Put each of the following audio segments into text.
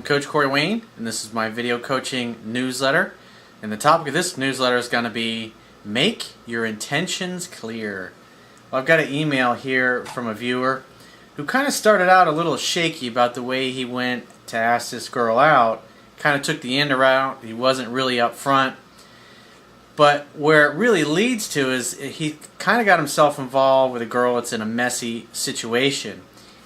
Coach Corey Wayne, and this is my video coaching newsletter. And the topic of this newsletter is going to be make your intentions clear. Well, I've got an email here from a viewer who kind of started out a little shaky about the way he went to ask this girl out. Kind of took the indirect. He wasn't really up front. But where it really leads to is he kind of got himself involved with a girl that's in a messy situation.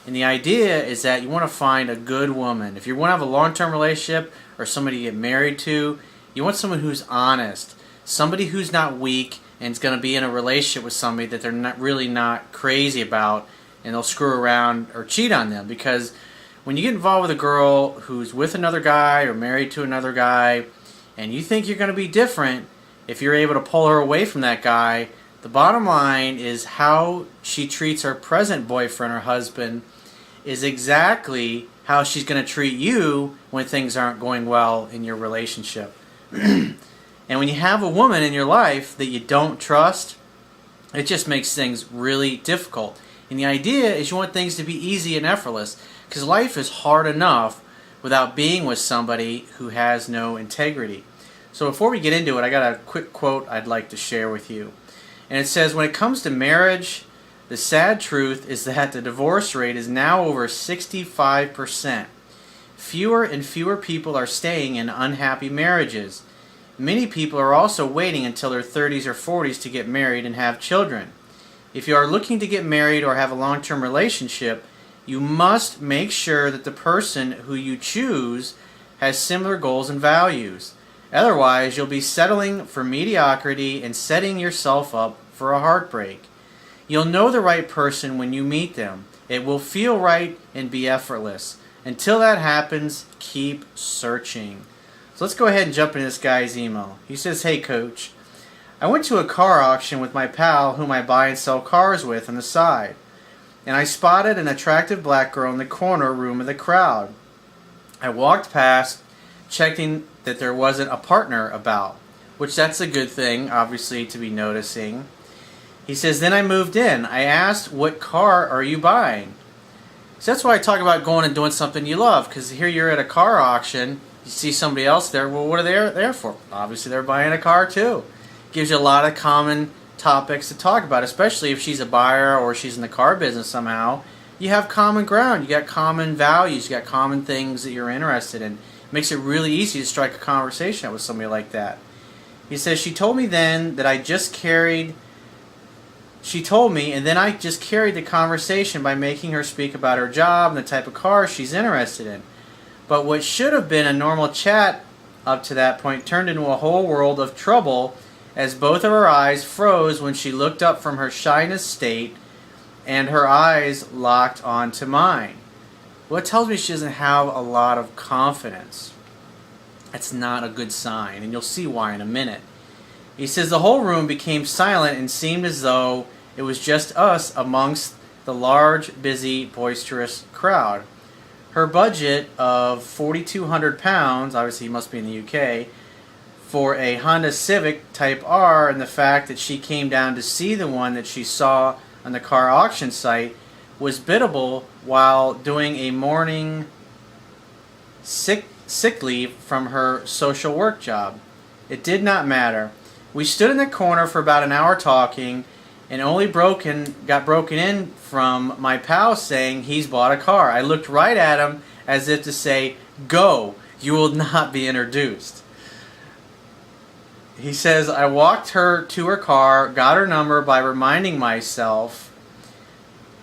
And the idea is that you want to find a good woman. If you want to have a long-term relationship or somebody to get married to, you want someone who's honest, somebody who's not weak and is going to be in a relationship with somebody that they're not crazy about and they'll screw around or cheat on them. Because when you get involved with a girl who's with another guy or married to another guy and you think you're going to be different, if you're able to pull her away from that guy, the bottom line is how she treats her present boyfriend or husband is exactly how she's going to treat you when things aren't going well in your relationship. And when you have a woman in your life that you don't trust, it just makes things really difficult. And the idea is you want things to be easy and effortless, because life is hard enough without being with somebody who has no integrity. So before we get into it, I got a quick quote I'd like to share with you. And it says, when it comes to marriage, the sad truth is that the divorce rate is now over 65%. Fewer and fewer people are staying in unhappy marriages. Many people are also waiting until their 30s or 40s to get married and have children. If you are looking to get married or have a long-term relationship, you must make sure that the person who you choose has similar goals and values. Otherwise, you'll be settling for mediocrity and setting yourself up for a heartbreak. You'll know the right person when you meet them. It will feel right and be effortless. Until that happens, keep searching. So let's go ahead and jump into this guy's email. He says, "Hey Coach, I went to a car auction with my pal whom I buy and sell cars with on the side. And I spotted an attractive black girl in the corner room of the crowd. I walked past, checking that there wasn't a partner about," which that's a good thing, obviously, to be noticing. He says, "Then I moved in. I asked, 'What car are you buying?'" So that's why I talk about going and doing something you love, because here you're at a car auction, you see somebody else there, well, what are they there for? Obviously, they're buying a car too. Gives you a lot of common topics to talk about, especially if she's a buyer or she's in the car business somehow. You have common ground, you got common values, you got common things that you're interested in. It makes it really easy to strike a conversation with somebody like that. He says, She told me, and then I just carried the conversation by making her speak about her job and the type of car she's interested in. But what should have been a normal chat up to that point turned into a whole world of trouble, as both of her eyes froze when she looked up from her shyness state and her eyes locked onto mine. Well, it tells me she doesn't have a lot of confidence. That's not a good sign, and you'll see why in a minute. He says the whole room became silent and seemed as though it was just us amongst the large, busy, boisterous crowd. Her budget of £4,200, obviously he must be in the UK, for a Honda Civic Type R, and the fact that she came down to see the one that she saw on the car auction site was biddable while doing a morning sick leave from her social work job. It did not matter. We stood in the corner for about an hour talking, and only got broken in from my pal saying he's bought a car. I looked right at him as if to say, "Go, you will not be introduced." He says, I walked her to her car, got her number by reminding myself.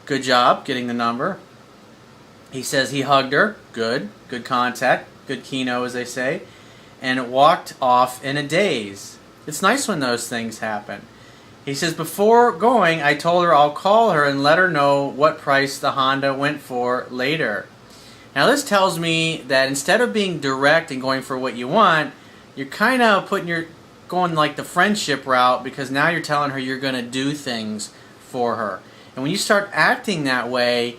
Good job getting the number. He says he hugged her. Good contact, good keno as they say, and walked off in a daze. It's nice when those things happen. He says, before going, I told her I'll call her and let her know what price the Honda went for later. Now this tells me that instead of being direct and going for what you want, you're kind of going like the friendship route, because now you're telling her you're going to do things for her. And when you start acting that way,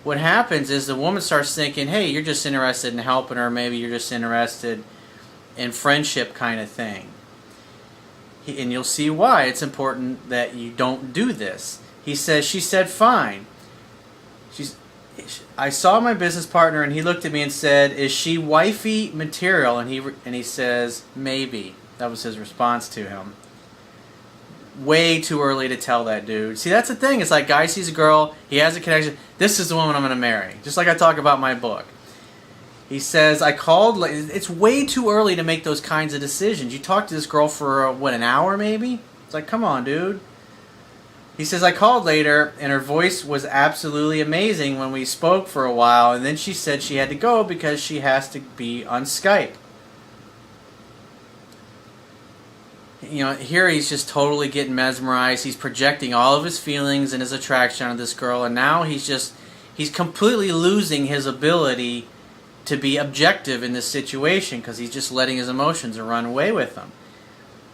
what happens is the woman starts thinking, hey, you're just interested in helping her, maybe you're just interested in friendship kind of thing. And you'll see why it's important that you don't do this. He says, she said fine. I saw my business partner and he looked at me and said, "Is she wifey material?" And he says, "Maybe." That was his response to him. Way too early to tell that dude. See, that's the thing. It's like guy sees a girl, he has a connection. This is the woman I'm going to marry. Just like I talk about my book. He says, I called. It's way too early to make those kinds of decisions. You talk to this girl for, what, an hour maybe? It's like, come on, dude. He says, I called later, and her voice was absolutely amazing when we spoke for a while, and then she said she had to go because she has to be on Skype. You know, here he's just totally getting mesmerized. He's projecting all of his feelings and his attraction on this girl, and now he's completely losing his ability to be objective in this situation because he's just letting his emotions run away with him.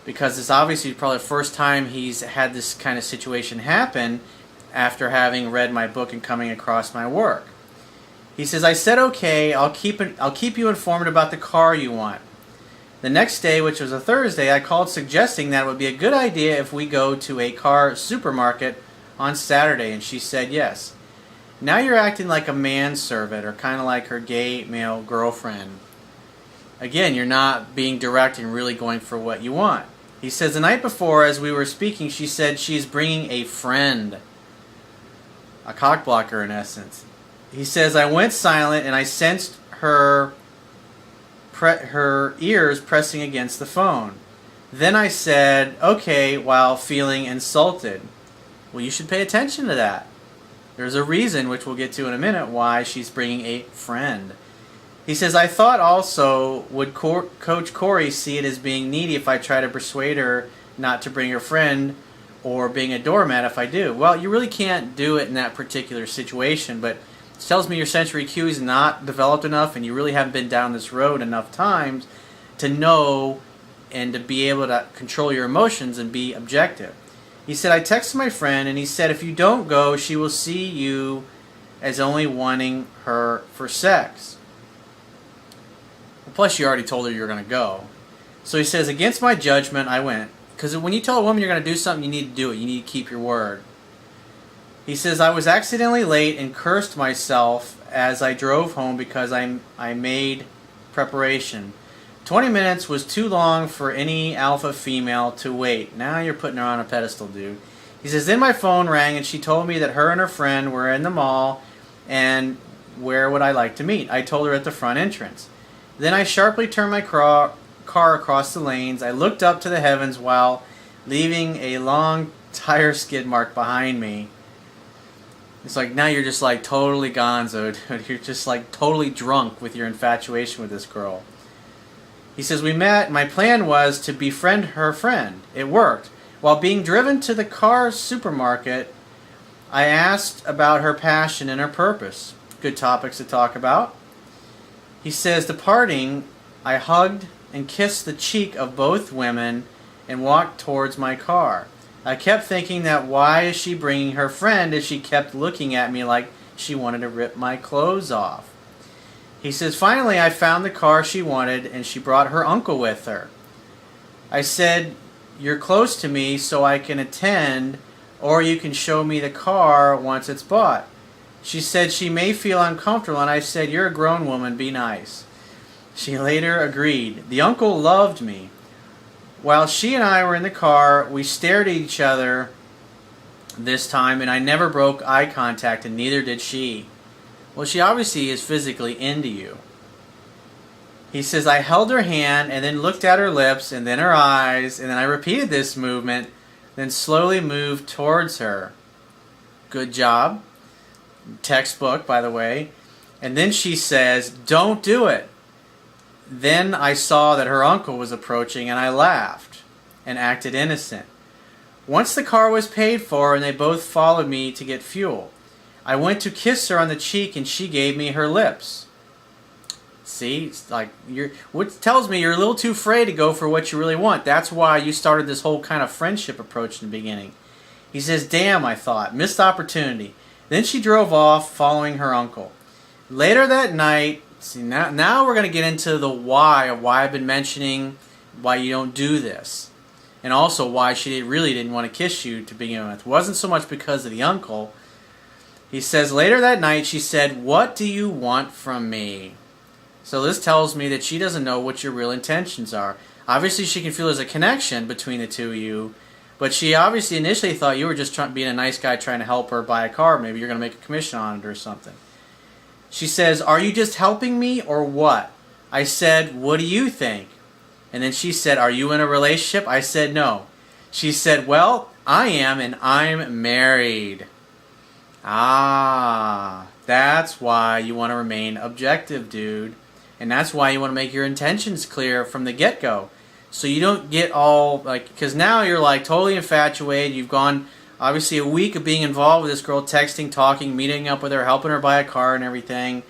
Because it's obviously probably the first time he's had this kind of situation happen after having read my book and coming across my work. He says, I said, okay, I'll keep you informed about the car you want. The next day, which was a Thursday, I called suggesting that it would be a good idea if we go to a car supermarket on Saturday, and she said yes. Now you're acting like a manservant, or kind of like her gay male girlfriend. Again, you're not being direct and really going for what you want. He says, the night before, as we were speaking, she said she's bringing a friend. A cockblocker, in essence. He says, I went silent, and I sensed her ears pressing against the phone. Then I said, okay, while feeling insulted. Well, you should pay attention to that. There's a reason, which we'll get to in a minute, why she's bringing a friend. He says, I thought also, would Coach Corey see it as being needy if I try to persuade her not to bring her friend, or being a doormat if I do? Well, you really can't do it in that particular situation, but it tells me your sensory cue is not developed enough, and you really haven't been down this road enough times to know and to be able to control your emotions and be objective. He said, I texted my friend, and he said, if you don't go, she will see you as only wanting her for sex. Plus, you already told her you were going to go. So he says, against my judgment, I went. Because when you tell a woman you're going to do something, you need to do it. You need to keep your word. He says, I was accidentally late and cursed myself as I drove home because I made preparation. 20 minutes was too long for any alpha female to wait. Now you're putting her on a pedestal, dude. He says, then my phone rang and she told me that her and her friend were in the mall and where would I like to meet. I told her at the front entrance. Then I sharply turned my car across the lanes. I looked up to the heavens while leaving a long tire skid mark behind me. It's like now you're just like totally gonzo, dude. You're just like totally drunk with your infatuation with this girl. He says, we met. My plan was to befriend her friend. It worked. While being driven to the car supermarket, I asked about her passion and her purpose. Good topics to talk about. He says, departing, I hugged and kissed the cheek of both women and walked towards my car. I kept thinking that why is she bringing her friend if she kept looking at me like she wanted to rip my clothes off. He says, finally I found the car she wanted and she brought her uncle with her. I said, you're close to me so I can attend, or you can show me the car once it's bought. She said she may feel uncomfortable, and I said, you're a grown woman, be nice. She later agreed. The uncle loved me. While she and I were in the car, we stared at each other this time, and I never broke eye contact, and neither did she. Well, she obviously is physically into you. He says, I held her hand and then looked at her lips and then her eyes, and then I repeated this movement, then slowly moved towards her. Good job. Textbook, by the way. And then she says, don't do it. Then I saw that her uncle was approaching, and I laughed and acted innocent. Once the car was paid for and they both followed me to get fuel, I went to kiss her on the cheek and she gave me her lips. See, it's like what tells me you're a little too afraid to go for what you really want. That's why you started this whole kind of friendship approach in the beginning. He says, damn, I thought, missed opportunity. Then she drove off following her uncle. Later that night, see, now we're going to get into the why of why I've been mentioning why you don't do this. And also why she really didn't want to kiss you to begin with. It wasn't so much because of the uncle, He says, later that night, she said, "What do you want from me?" So this tells me that she doesn't know what your real intentions are. Obviously, she can feel there's a connection between the two of you, but she obviously initially thought you were just being a nice guy trying to help her buy a car. Maybe you're going to make a commission on it or something. She says, "Are you just helping me or what?" I said, "What do you think?" And then she said, "Are you in a relationship?" I said, "No." She said, "Well, I am, and I'm married." Ah, that's why you want to remain objective, dude. And that's why you want to make your intentions clear from the get-go. So you don't get all, like, because now you're, like, totally infatuated. You've gone, obviously, a week of being involved with this girl, texting, talking, meeting up with her, helping her buy a car and everything.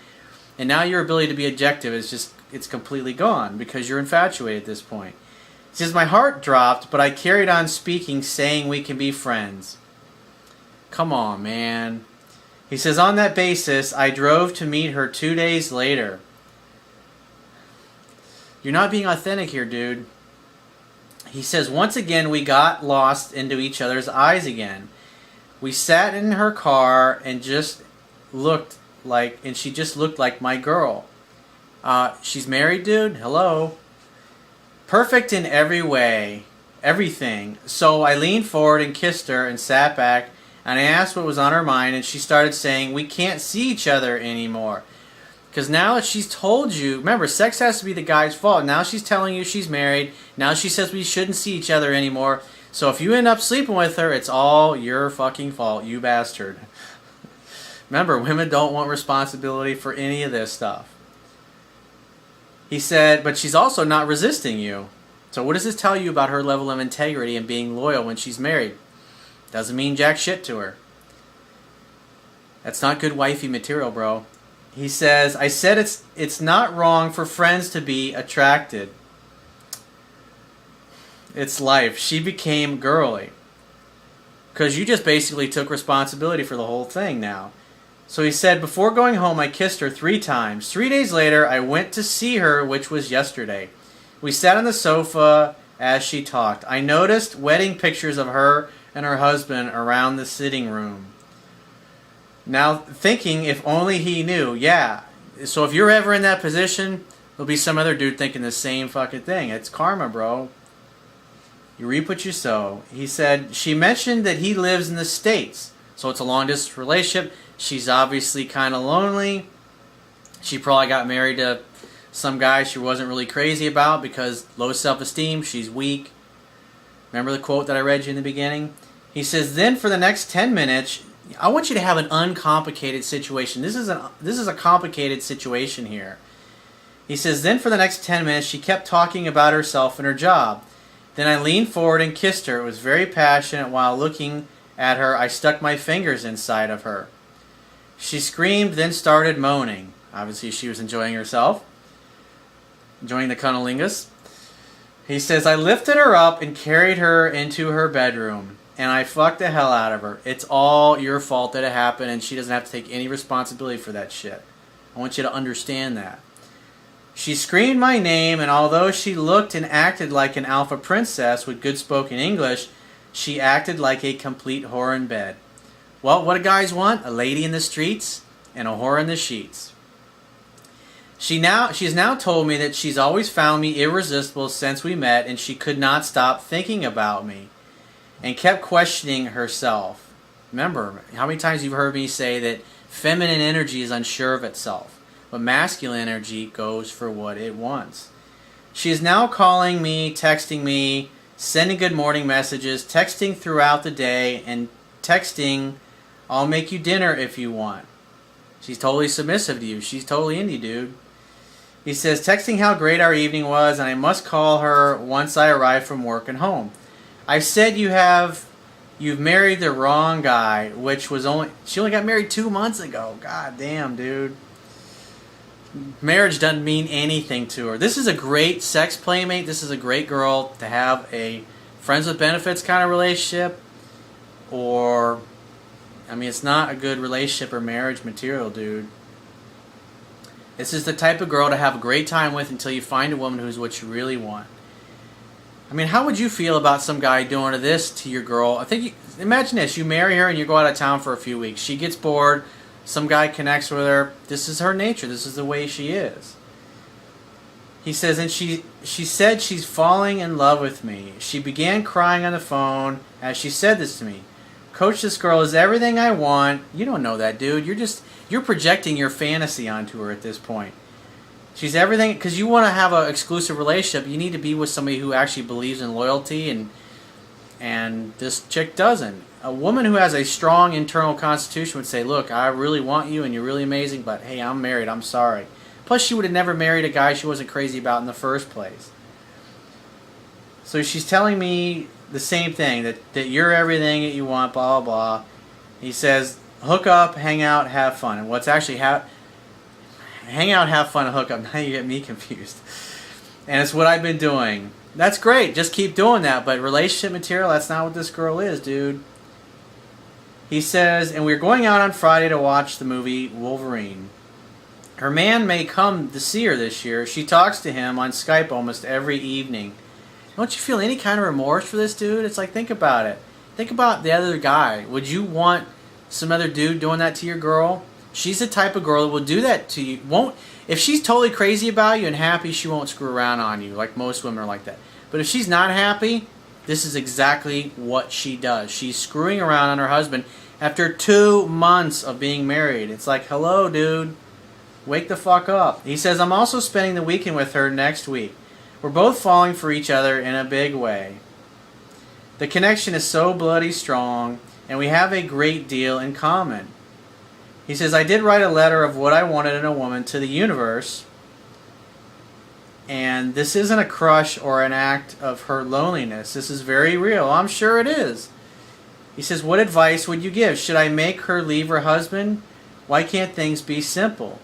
And now your ability to be objective is just, it's completely gone because you're infatuated at this point. He says, "My heart dropped, but I carried on speaking, saying we can be friends." Come on, man. He says, "On that basis, I drove to meet her 2 days later." You're not being authentic here, dude. He says, "Once again, we got lost into each other's eyes again. We sat in her car and just looked like, and she just looked like my girl." She's married, dude? Hello? "Perfect in every way. Everything. So I leaned forward and kissed her and sat back, and I asked what was on her mind, and she started saying, 'We can't see each other anymore.'" Because now that she's told you, remember, sex has to be the guy's fault. Now she's telling you she's married. Now she says we shouldn't see each other anymore. So if you end up sleeping with her, it's all your fucking fault, you bastard. Remember, women don't want responsibility for any of this stuff. He said, "But she's also not resisting you." So what does this tell you about her level of integrity and being loyal when she's married? Doesn't mean jack shit to her. That's not good wifey material, bro. He says, "I said it's not wrong for friends to be attracted. It's life." She became girly. Because you just basically took responsibility for the whole thing now. So he said, "Before going home, I kissed her 3 times. 3 days later, I went to see her, which was yesterday. We sat on the sofa as she talked. I noticed wedding pictures of her and her husband around the sitting room. Now, thinking if only he knew." Yeah. So if you're ever in that position, there'll be some other dude thinking the same fucking thing. It's karma, bro. You reap what you sow. He said, "She mentioned that he lives in the States. So it's a long-distance relationship. She's obviously kind of lonely. She probably got married to some guy she wasn't really crazy about because low self-esteem, she's weak." Remember the quote that I read you in the beginning? He says, "Then for the next 10 minutes... I want you to have an uncomplicated situation. This is a complicated situation here." He says, "Then for the next 10 minutes, she kept talking about herself and her job. Then I leaned forward and kissed her. It was very passionate. While looking at her, I stuck my fingers inside of her. She screamed, then started moaning." Obviously, she was enjoying herself. Enjoying the cunnilingus. He says, "I lifted her up and carried her into her bedroom. And I fucked the hell out of her. It's all your fault that it happened, and she doesn't have to take any responsibility for that shit. I want you to understand that. She screamed my name, and although she looked and acted like an alpha princess with good spoken English, she acted like a complete whore in bed. Well, what do guys want? A lady in the streets and a whore in the sheets. She's now told me that she's always found me irresistible since we met, and she could not stop thinking about me. And kept questioning herself." Remember, how many times you've heard me say that feminine energy is unsure of itself, but masculine energy goes for what it wants. "She is now calling me, texting me, sending good morning messages, texting throughout the day, and texting, 'I'll make you dinner if you want.' She's totally submissive to you. She's totally into you, dude." He says, "Texting how great our evening was, and I must call her once I arrive from work and home. I've said you've married the wrong guy," which was she only got married 2 months ago. God damn, dude. Marriage doesn't mean anything to her. This is a great sex playmate. This is a great girl to have a friends with benefits kind of relationship. Or, I mean, it's not a good relationship or marriage material, dude. This is the type of girl to have a great time with until you find a woman who's what you really want. I mean, how would you feel about some guy doing this to your girl? I think, imagine this, you marry her and you go out of town for a few weeks. She gets bored, some guy connects with her. This is her nature, this is the way she is. He says, and she said she's falling in love with me. She began crying on the phone as she said this to me. Coach, this girl is everything I want. You don't know that, dude. You're projecting your fantasy onto her at this point. She's everything, because you want to have an exclusive relationship. You need to be with somebody who actually believes in loyalty, and this chick doesn't. A woman who has a strong internal constitution would say, look, I really want you and you're really amazing, but hey, I'm married, I'm sorry. Plus, she would have never married a guy she wasn't crazy about in the first place. So she's telling me the same thing, that you're everything that you want, blah, blah, blah. He says, hook up, hang out, have fun. And what's actually hang out, have fun, and hook up. Now you get me confused. And it's what I've been doing. That's great. Just keep doing that. But relationship material, that's not what this girl is, dude. He says, and we're going out on Friday to watch the movie Wolverine. Her man may come to see her this year. She talks to him on Skype almost every evening. Don't you feel any kind of remorse for this dude? It's like, think about it. Think about the other guy. Would you want some other dude doing that to your girl? She's the type of girl that will do that to you. If she's totally crazy about you and happy, she won't screw around on you. Like most women are like that. But if she's not happy, this is exactly what she does. She's screwing around on her husband after 2 months of being married. It's like, hello, dude. Wake the fuck up. He says, I'm also spending the weekend with her next week. We're both falling for each other in a big way. The connection is so bloody strong, and we have a great deal in common. He says, I did write a letter of what I wanted in a woman to the universe, and this isn't a crush or an act of her loneliness. This is very real. I'm sure it is. He says, what advice would you give? Should I make her leave her husband? Why can't things be simple?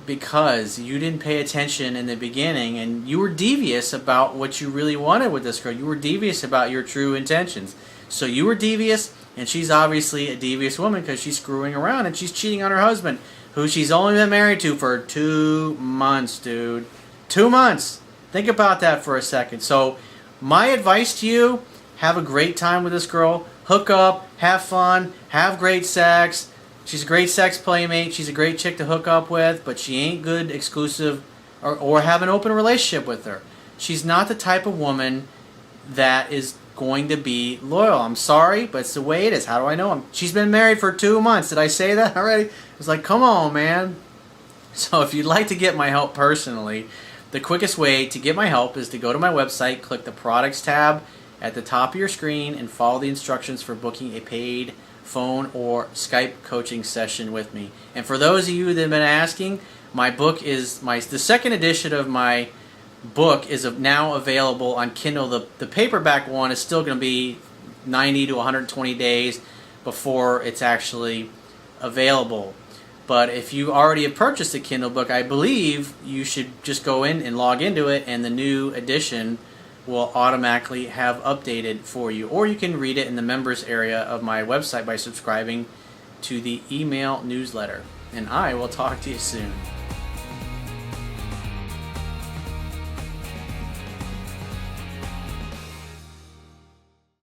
Because you didn't pay attention in the beginning, and you were devious about what you really wanted with this girl. You were devious about your true intentions. So you were devious, and she's obviously a devious woman because she's screwing around and she's cheating on her husband, who she's only been married to for 2 months, dude. 2 months. Think about that for a second. So my advice to you, have a great time with this girl. Hook up, have fun, have great sex. She's a great sex playmate. She's a great chick to hook up with, but she ain't good exclusive or have an open relationship with her. She's not the type of woman that is going to be loyal. I'm sorry, but it's the way it is. How do I know? She's been married for 2 months. Did I say that already? It's like, come on, man. So if you'd like to get my help personally, the quickest way to get my help is to go to my website, click the products tab at the top of your screen, and follow the instructions for booking a paid phone or Skype coaching session with me. And for those of you that have been asking, my book is the second edition of my book is now available on Kindle. The paperback one is still going to be 90 to 120 days before it's actually available. But if you already have purchased a Kindle book, I believe you should just go in and log into it, and the new edition will automatically have updated for you. Or you can read it in the members area of my website by subscribing to the email newsletter. And I will talk to you soon.